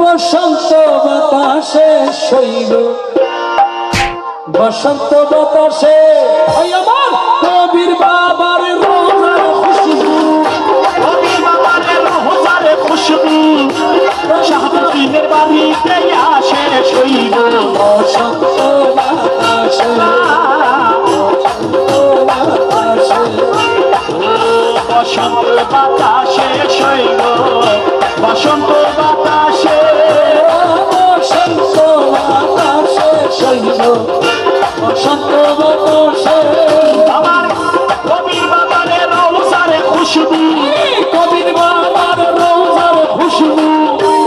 বসন্ত বাতাসে শৈল বসন্ত বাতাসে আমার কবির বাবার রোজার খুশবু কবির বাবার রোজার খুশবু শাহাবুদ্দিনের বাড়িতে আসে শৈল বসন্ত বাতাসে বসন্ত বাতাসে শৈল বসন্ত বাতাসে বসন্ত বাতাসে শৈল বসন্ত বাতাসে আমার কবির বাবার রোজার খুশবু কবির বাবার রোজার খুশবু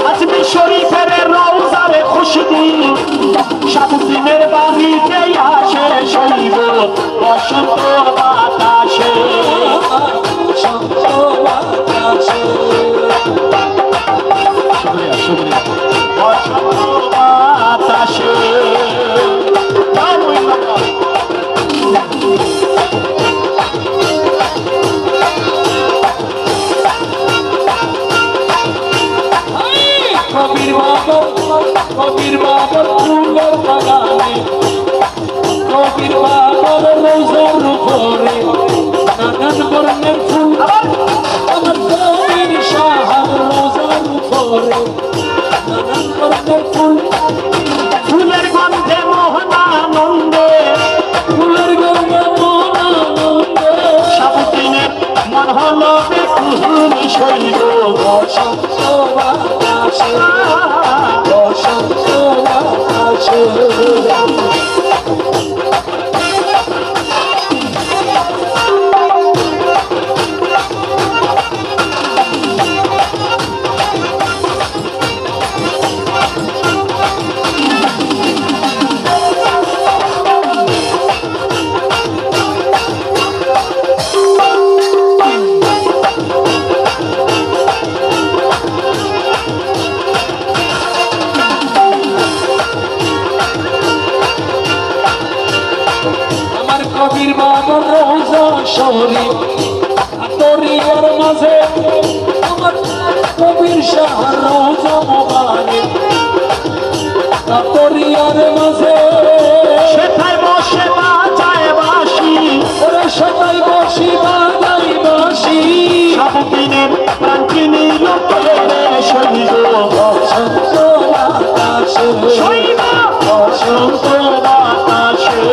আজমি শরীফের রোজার খুশবু শাহাবুদ্দিনের বাড়িতে আসে শৈল বসন্ত বাতাসে বসন্ত বাতাসে বসন্ত বাতাসে কবির বাবার ফুলের বাগানে কবির বাবার রোজার উপরে নানান বর্ণের ফুল আমার কবির সাহার রোজার উপরে নানান বর্ণের ফুল ফুলের গন্ধে মোহনানন্দে ফুলের গন্ধে মনানন্দে শাহাবুদ্দিনের মন হলো বেকুল শৈল বসন্ত বাতাসে বসন্ত বাতাসে কবির বাবার রোজা শরীফ আতরিয়ার মাঝে আমার কবির শাহর রোজা মোবারক আতরিয়ার মাঝে সেথায় বসে বাজায় বাঁশি ওরে সবাই বসি বাজাই বাঁশি শাহাবুদ্দিনের প্রাণকিনী লোকের শৈল বসন্ত বাতাসে শৈল বসন্ত বাতাসে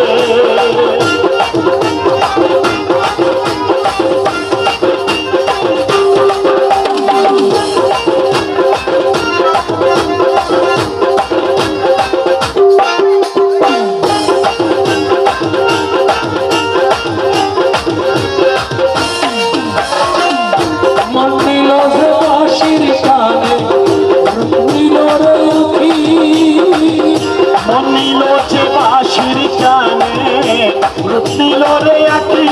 মনিল যে বাঁশির কানে রুতিল রে আকি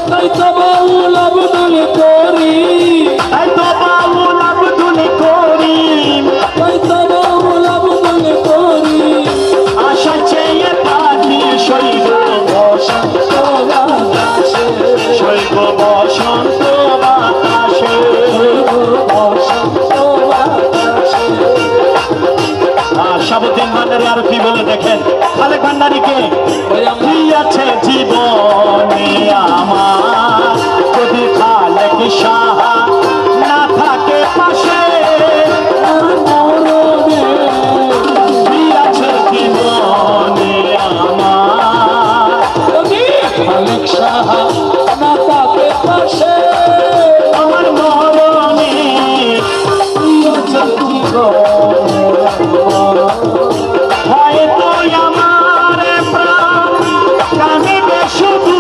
তাই তো বাউল আব্দুল করিম তাই তো বাউল আব্দুল করিম তাই তো বাউল আব্দুল করিম আশা চেয়ে থাকি শৈল বসন্ত বাতাসে শৈব বসন্ত বাতাসে বসন্ত বাতাসে শাহাবুদ্দিন ভান্ডারী আর কি বলে দেখেন খালেক ভান্ডারীকে কি আছে জীবনে আমার যদি খালেক সাহা না থাকে পাশে কি আছে জীবনে আমার খালেক সাহা না তাকে পাশে আমার মরণে হয়তো আমার প্রাণ কাঁদিবে শুধু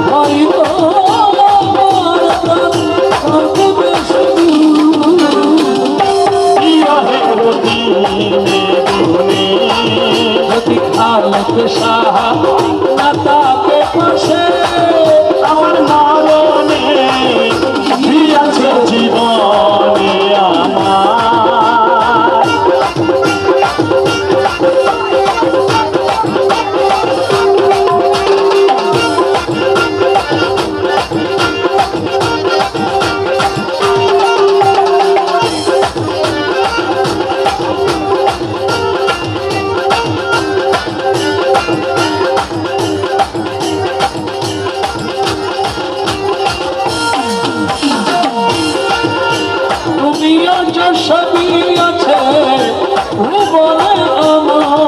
হয়তো আমার প্রাণ কাঁদিবে শুধু বিরহের দিনে গুনে যদি খালেক সাহা না তাকে পাশে আমার মরণে কি আছে জীবনে আমার দিয়েছ সবই আছে ভুবনে আমার